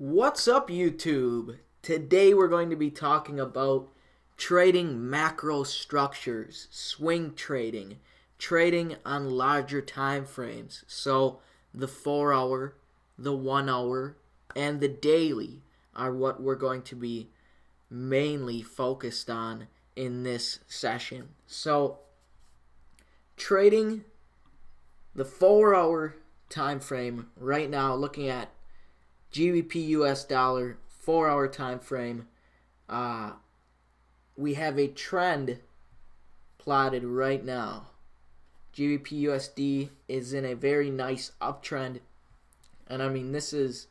What's up, YouTube? Today we're going to be talking about trading macro structures, swing trading, trading on larger time frames. So the 4-hour, the 1-hour, and the daily are what we're going to be mainly focused on in this session. So trading the 4-hour time frame right now, looking at GBP US dollar 4-hour time frame, we have a trend plotted right now. GBP USD is in a very nice uptrend, and I mean this is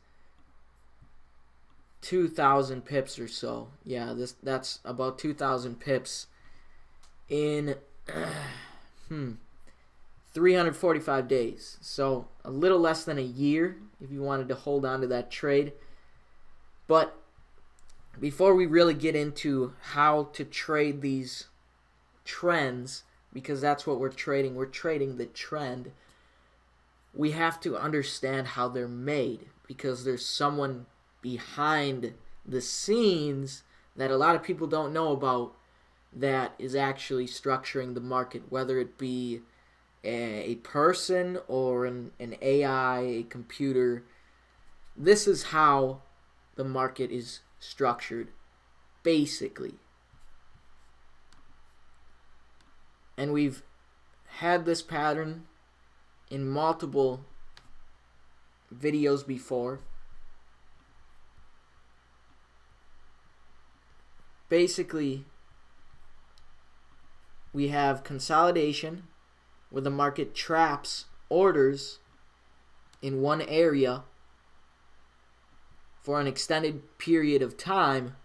2,000 pips or so. Yeah, that's about 2,000 pips in 345 days. So a little less than a year if you wanted to hold on to that trade. But before we really get into how to trade these trends, because that's what we're trading the trend, we have to understand how they're made, because there's someone behind the scenes that a lot of people don't know about that is actually structuring the market, whether it be a person or an AI, a computer. This is how the market is structured, basically. And we've had this pattern in multiple videos before. Basically, we have consolidation, where the market traps orders in one area for an extended period of time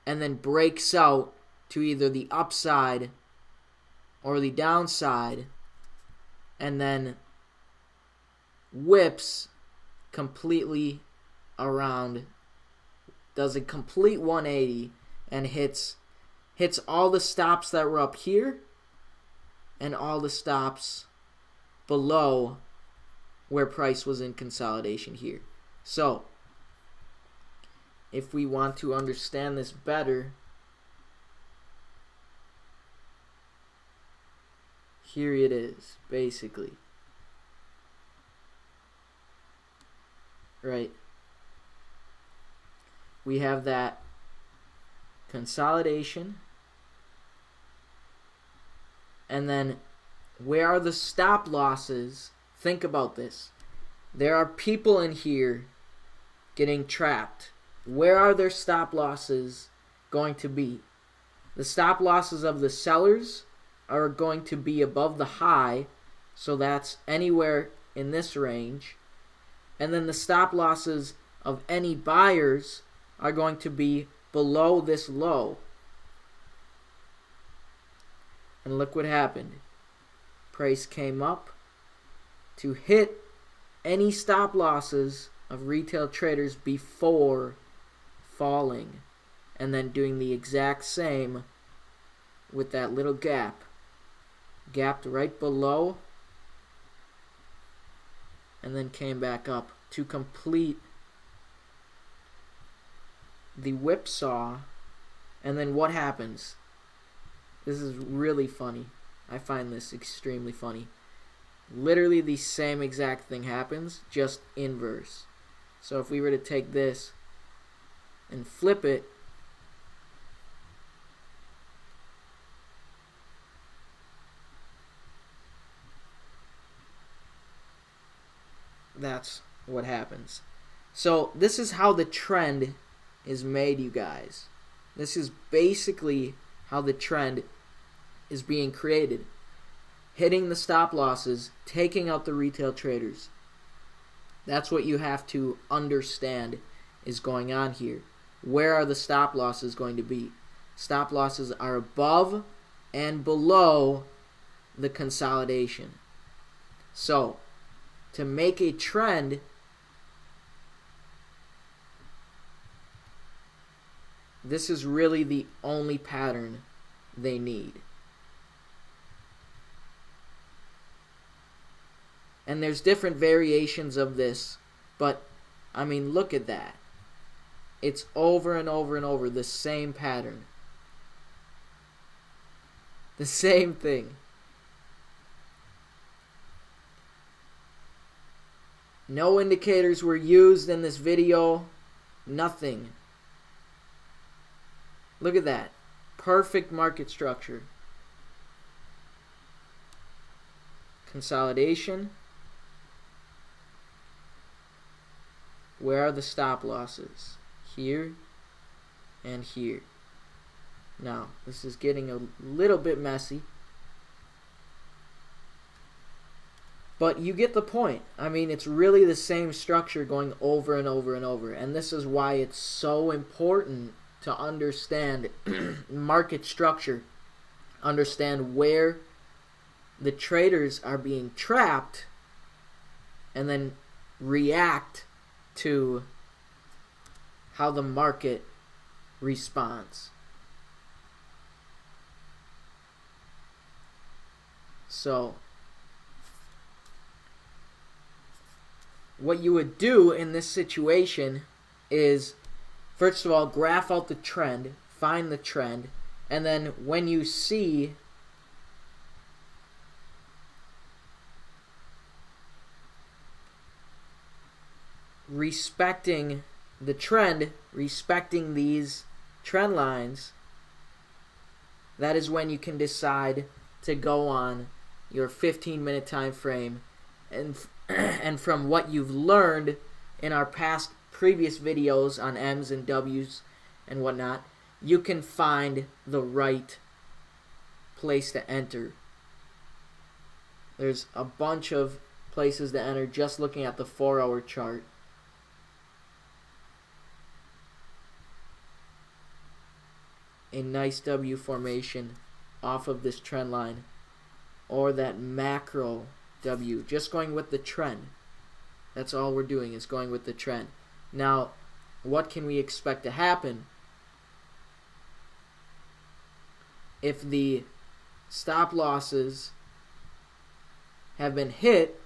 and then breaks out to either the upside or the downside and then whips completely around, does a complete 180 and hits all the stops that were up here and all the stops below where price was in consolidation here. So if we want to understand this better, here it is, basically. Right. We have that consolidation. And then, where are the stop losses? Think about this. There are people in here getting trapped. Where are their stop losses going to be? The stop losses of the sellers are going to be above the high, so that's anywhere in this range. And then the stop losses of any buyers are going to be below this low. And look what happened. Price came up to hit any stop losses of retail traders before falling, and then doing the exact same with that little gap. Gapped right below and then came back up to complete the whipsaw. And then what happens? This is really funny. I find this extremely funny. Literally the same exact thing happens, just inverse. So if we were to take this and flip it, that's what happens. So this is how the trend is made, you guys. This is basically how the trend is being created. Hitting the stop losses, taking out the retail traders. That's what you have to understand is going on here. Where are the stop losses going to be? Stop losses are above and below the consolidation. So, to make a trend, this is really the only pattern they need. And there's different variations of this, but I mean, look at that. It's over and over and over the same pattern. The same thing. No indicators were used in this video. Nothing. Look at that. Perfect market structure. Consolidation. Where are the stop losses? Here and here. Now, this is getting a little bit messy. But you get the point. I mean, it's really the same structure going over and over and over. And this is why it's so important to understand market structure. Understand where the traders are being trapped. And then react to how the market responds. So, what you would do in this situation is, first of all, graph out the trend, find the trend, and then when you see respecting the trend, respecting these trend lines, that is when you can decide to go on your 15-minute time frame. And from what you've learned in our previous videos on M's and W's and whatnot, you can find the right place to enter. There's a bunch of places to enter just looking at the 4-hour chart. A nice W formation off of this trend line, or that macro W, just going with the trend. That's all we're doing, is going with the trend. Now, what can we expect to happen if the stop losses have been hit?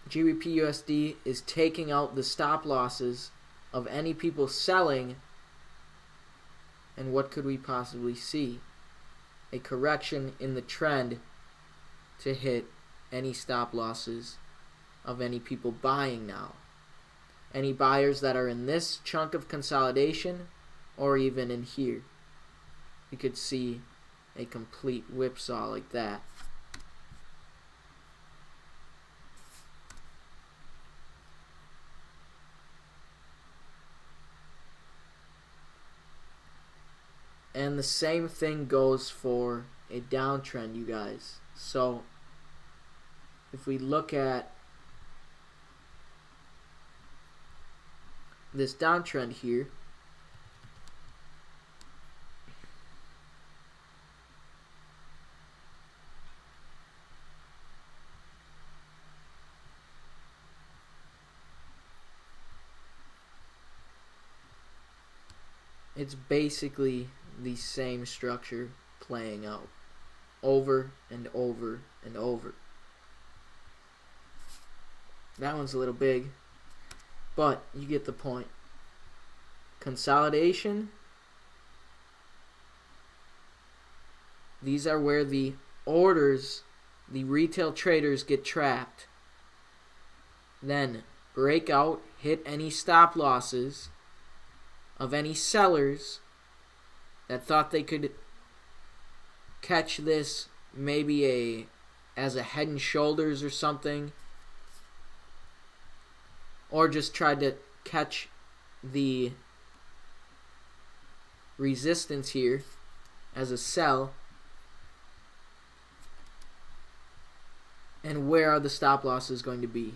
GBP USD is taking out the stop losses of any people selling, and what could we possibly see? A correction in the trend to hit any stop losses of any people buying now. Any buyers that are in this chunk of consolidation, or even in here. You could see a complete whipsaw like that. And the same thing goes for a downtrend, you guys. So, if we look at this downtrend here, it's basically the same structure playing out over and over and over. That one's a little big, but you get the point. Consolidation. These are where the orders, the retail traders, get trapped. Then breakout, hit any stop losses of any sellers that thought they could catch this maybe as a head and shoulders or something, or just tried to catch the resistance here as a sell. And where are the stop losses going to be?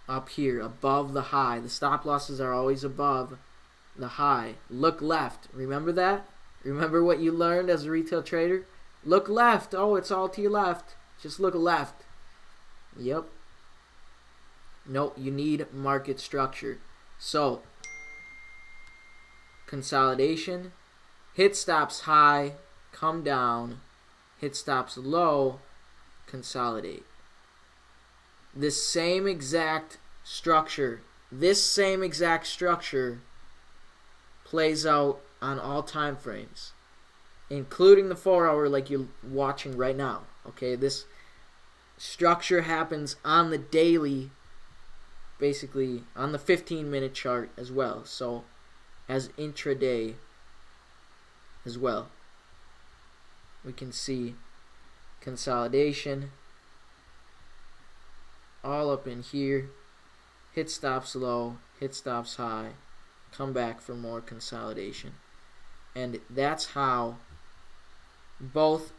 Up here, above the high. The stop losses are always above the high. Look left. Remember that? Remember what you learned as a retail trader? Look left. Oh, it's all to your left. Just look left. Yep. Nope, you need market structure. So, consolidation, hit stops high, come down, hit stops low, consolidate. This same exact structure plays out on all time frames, including the 4 hour like you're watching right now. Okay, this structure happens on the daily, basically on the 15-minute chart as well, so as intraday as well. We can see consolidation all up in here, hit stops low, hit stops high, come back for more consolidation. And that's how both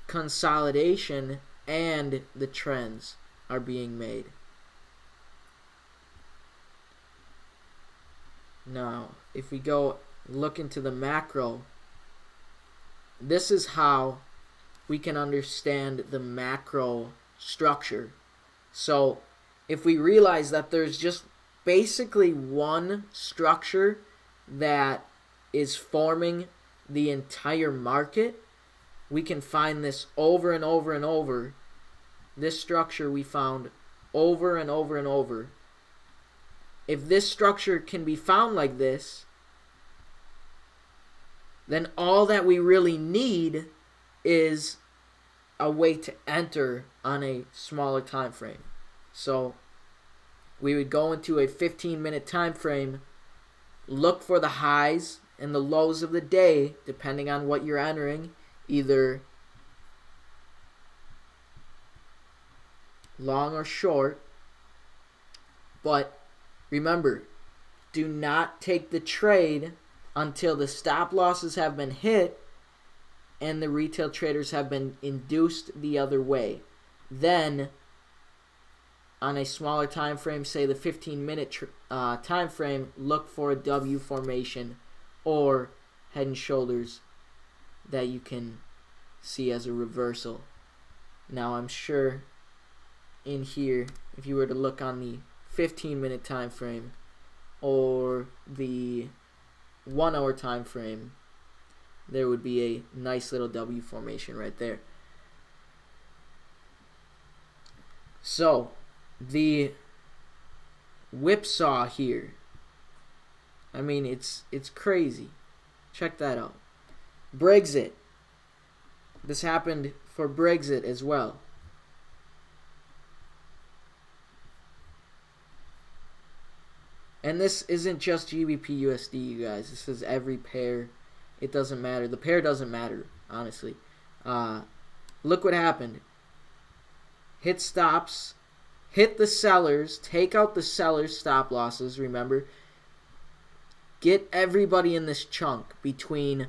consolidation and the trends are being made. Now, if we go look into the macro, this is how we can understand the macro structure. So, if we realize that there's just basically one structure that is forming the entire market, we can find this over and over and over. This structure we found over and over and over. If this structure can be found like this, then all that we really need is a way to enter on a smaller time frame. So we would go into a 15-minute time frame, look for the highs and the lows of the day, depending on what you're entering, either long or short. But remember, do not take the trade until the stop losses have been hit and the retail traders have been induced the other way. Then, on a smaller time frame, say the 15-minute time frame, look for a W formation or head and shoulders that you can see as a reversal. Now, I'm sure in here, if you were to look on the 15-minute time frame or the 1 hour time frame, there would be a nice little W formation right there. So the whipsaw here, I mean, it's crazy. Check that out. Brexit. This happened for Brexit as well. And this isn't just GBP USD, you guys. This is every pair. It doesn't matter. The pair doesn't matter, honestly. Look what happened. Hit stops. Hit the sellers. Take out the sellers' stop losses, remember. Get everybody in this chunk between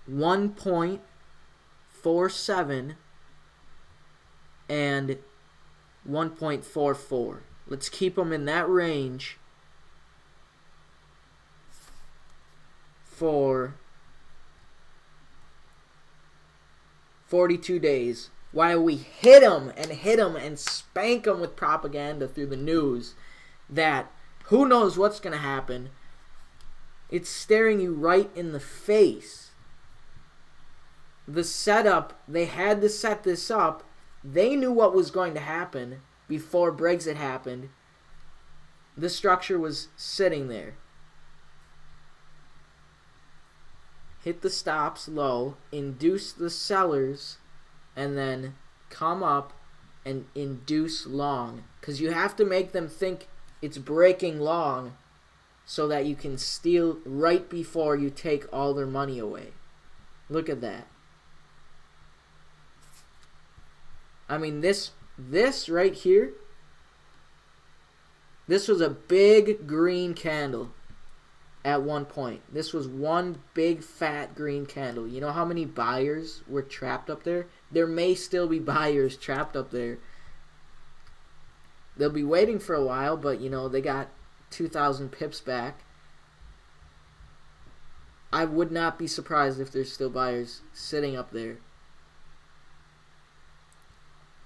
1.47 and 1.44. Let's keep them in that range for 42 days while we hit them and spank them with propaganda through the news that who knows what's going to happen. It's staring you right in the face. The setup, they had to set this up. They knew what was going to happen before Brexit happened. The structure was sitting there. Hit the stops low, induce the sellers, and then come up and induce long. Because you have to make them think it's breaking long so that you can steal right before you take all their money away. Look at that. I mean, this right here, this was a big green candle at one point. This was one big fat green candle. You know how many buyers were trapped up there? There may still be buyers trapped up there. They'll be waiting for a while, but you know, they got 2,000 pips back. I would not be surprised if there's still buyers sitting up there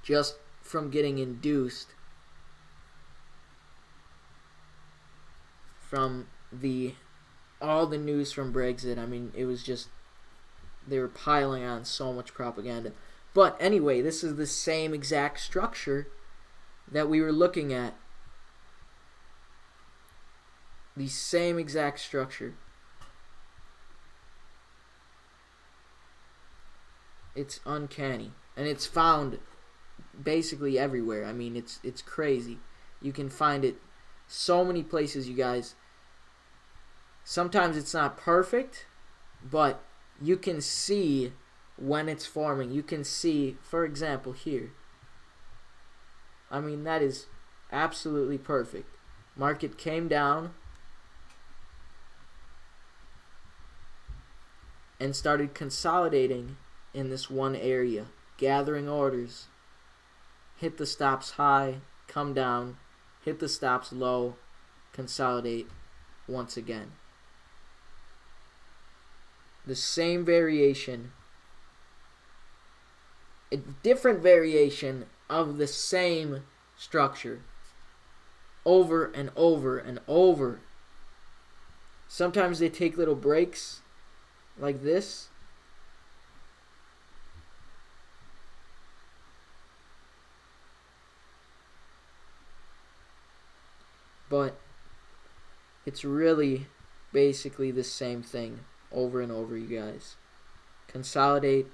just from getting induced from all the news from Brexit. I mean, it was just they were piling on so much propaganda. But anyway, this is the same exact structure that we were looking at. The same exact structure. It's uncanny, and it's found basically everywhere. I mean, it's crazy. You can find it so many places, you guys. Sometimes it's not perfect, but you can see when it's forming. You can see, for example, here. I mean, that is absolutely perfect. Market came down and started consolidating in this one area, gathering orders, hit the stops high, come down, hit the stops low, consolidate once again. The same variation, a different variation of the same structure, over and over and over. Sometimes they take little breaks like this. But it's really basically the same thing over and over, you guys. Consolidate,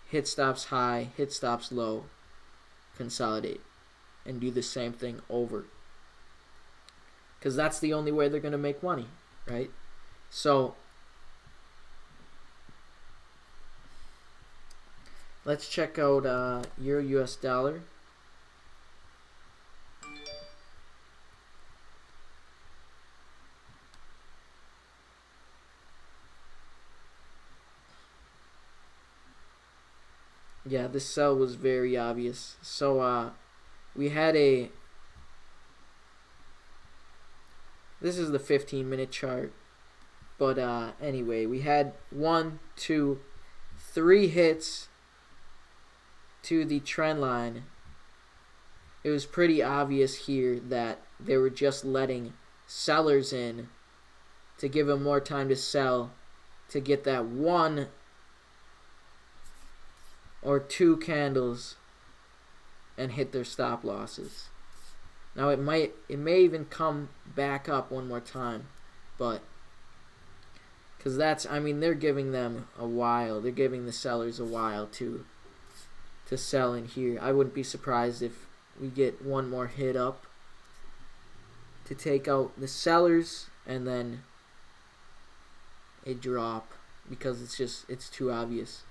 hit stops high, hit stops low, consolidate, and do the same thing over. Because that's the only way they're going to make money, right? So let's check out Euro US dollar. Yeah, this sell was very obvious. So we had this is the 15-minute chart. But anyway, we had 1, 2, 3 hits to the trend line. It was pretty obvious here that they were just letting sellers in to give them more time to sell, to get that 1 or 2 candles and hit their stop losses. Now it may even come back up one more time, but because that's, I mean, they're giving them a while. They're giving the sellers a while to sell in here. I wouldn't be surprised if we get one more hit up to take out the sellers and then a drop, because it's too obvious.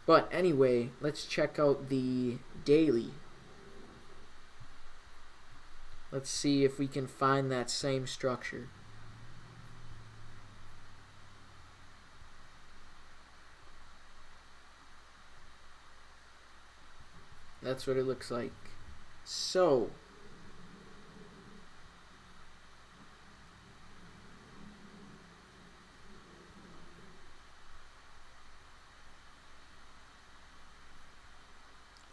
But anyway, let's check out the daily. Let's see if we can find that same structure. That's what it looks like. So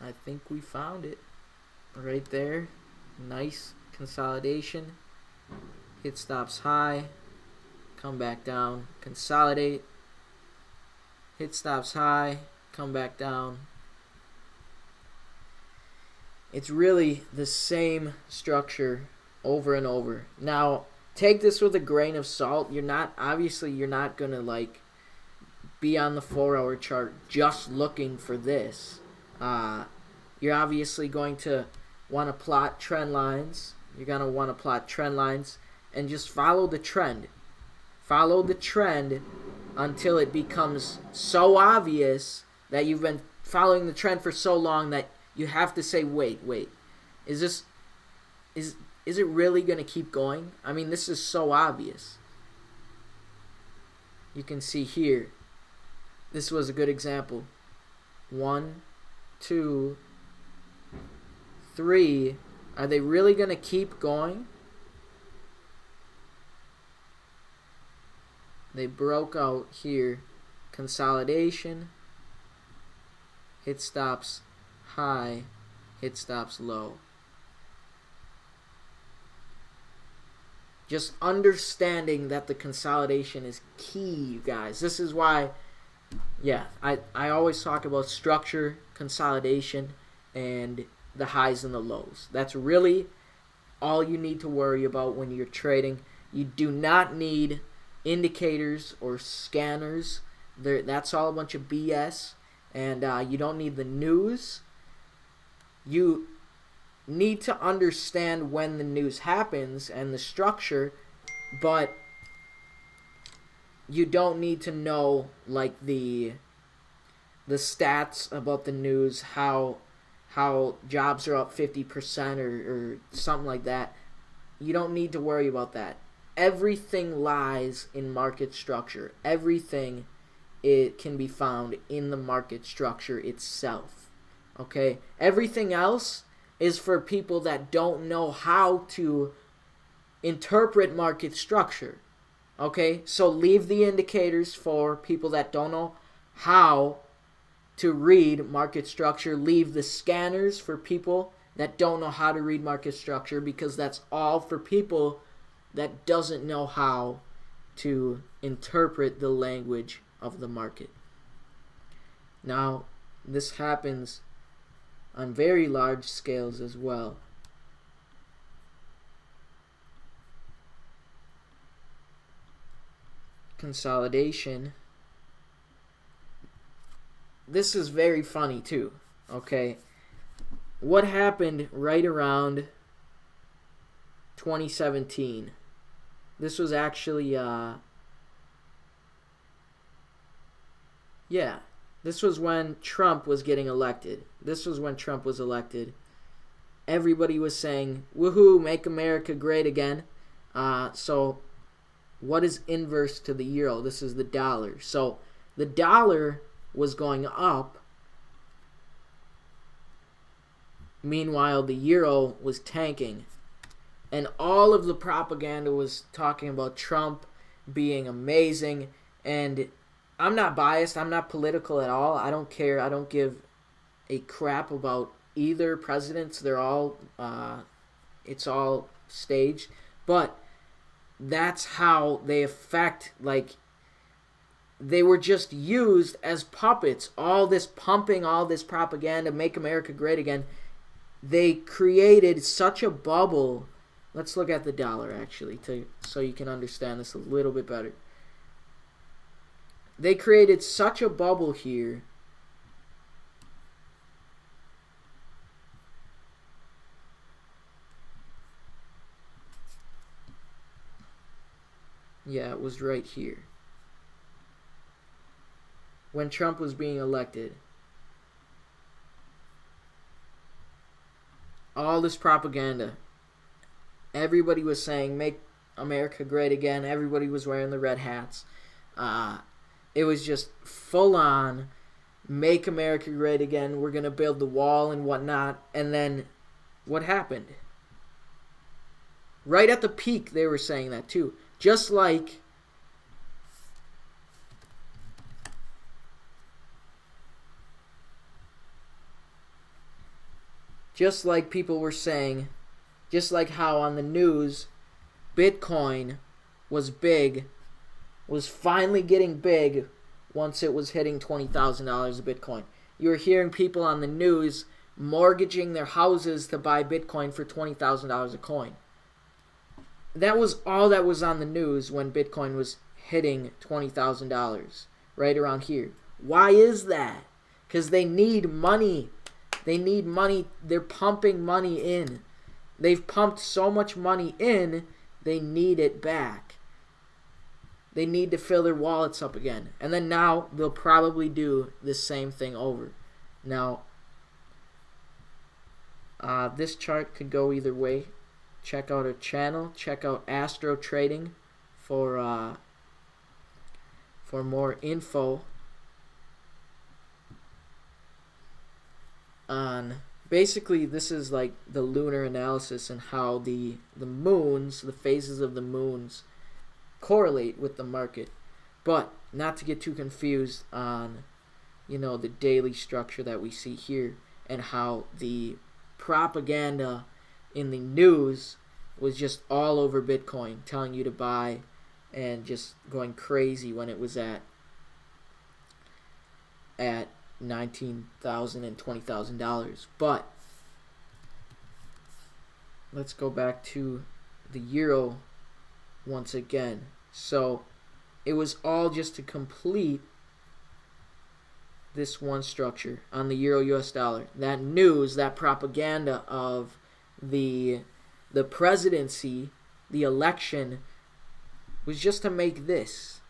I think we found it right there. Nice consolidation. Hit stops high, come back down, consolidate, hit stops high, come back down. It's really the same structure over and over. Now, take this with a grain of salt. You're not gonna like be on the 4-hour chart just looking for this. You're obviously going to want to plot trend lines. You're going to want to plot trend lines and just follow the trend. Follow the trend until it becomes so obvious that you've been following the trend for so long that you have to say, wait, is it really going to keep going? I mean, this is so obvious. You can see here, this was a good example. 1, 2, 3. Are they really going to keep going? They broke out here. Consolidation. Hit stops high. Hit stops low. Just understanding that the consolidation is key, you guys. This is why Yeah, I always talk about structure, consolidation, and the highs and the lows. That's really all you need to worry about when you're trading. You do not need indicators or scanners. That's all a bunch of BS. And you don't need the news. You need to understand when the news happens and the structure, but you don't need to know like the stats about the news, how jobs are up 50% or something like that. You don't need to worry about that. Everything lies in market structure. Everything it can be found in the market structure itself. Okay? Everything else is for people that don't know how to interpret market structure. Okay? So leave the indicators for people that don't know how to read market structure. Leave the scanners for people that don't know how to read market structure, because that's all for people that doesn't know how to interpret the language of the market. Now, this happens on very large scales as well. Consolidation. This is very funny too, okay? What happened right around 2017? This was actually, this was when Trump was getting elected. Everybody was saying, woohoo, make America great again. So what is inverse to the euro? This is the dollar. So the dollar was going up. Meanwhile, the euro was tanking. And all of the propaganda was talking about Trump being amazing. And I'm not biased. I'm not political at all. I don't care. I don't give a crap about either presidents. They're all, it's all staged. But that's how they affect, like, they were just used as puppets. All this pumping, all this propaganda, make America great again. They created such a bubble. Let's look at the dollar, actually, so you can understand this a little bit better. They created such a bubble here. Yeah, it was right here. When Trump was being elected. All this propaganda. Everybody was saying, make America great again. Everybody was wearing the red hats. It was just full on, make America great again. We're going to build the wall and whatnot. And then what happened? Right at the peak, they were saying that too. Just like people were saying, just like how on the news, Bitcoin was big, was finally getting big once it was hitting $20,000 a Bitcoin. You were hearing people on the news mortgaging their houses to buy Bitcoin for $20,000 a coin. That was all that was on the news when Bitcoin was hitting $20,000, right around here. Why is that? Because they need money. They need money. They're pumping money in. They've pumped so much money in, they need it back. They need to fill their wallets up again. And then now they'll probably do the same thing over. Now, this chart could go either way. Check out our channel. Check out Astro Trading for more info on. Basically, this is like the lunar analysis and how the moons, the phases of the moons, correlate with the market. But not to get too confused on, the daily structure that we see here and how the propaganda in the news was just all over Bitcoin, telling you to buy and just going crazy when it was at at $19,000 and $20,000. But let's go back to the euro once again. So it was all just to complete this one structure on the euro US dollar. That news, that propaganda of the presidency, the election, was just to make this.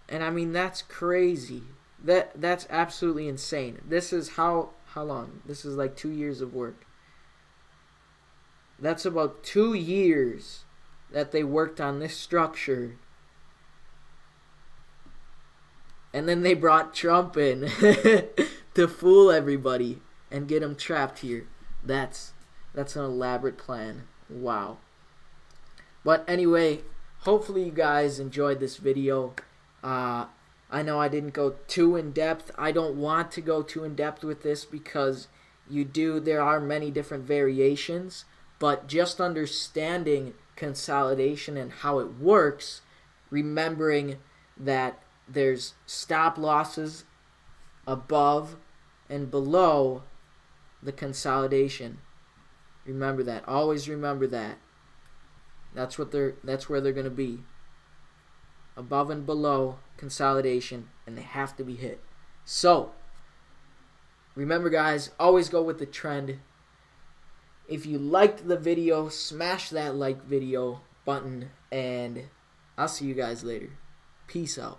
And I mean, that's crazy. That's absolutely insane. This is how long? This is like 2 years of work. That's about 2 years that they worked on this structure. And then they brought Trump in to fool everybody and get him trapped here. That's an elaborate plan. Wow. But anyway, hopefully you guys enjoyed this video. I know I didn't go too in depth. I don't want to go too in depth with this because there are many different variations, but just understanding consolidation and how it works, remembering that there's stop losses above and below the consolidation. Remember that. Always remember that. That's where they're going to be. Above and below consolidation, and they have to be hit. So, remember guys, always go with the trend. If you liked the video, smash that like video button, and I'll see you guys later. Peace out.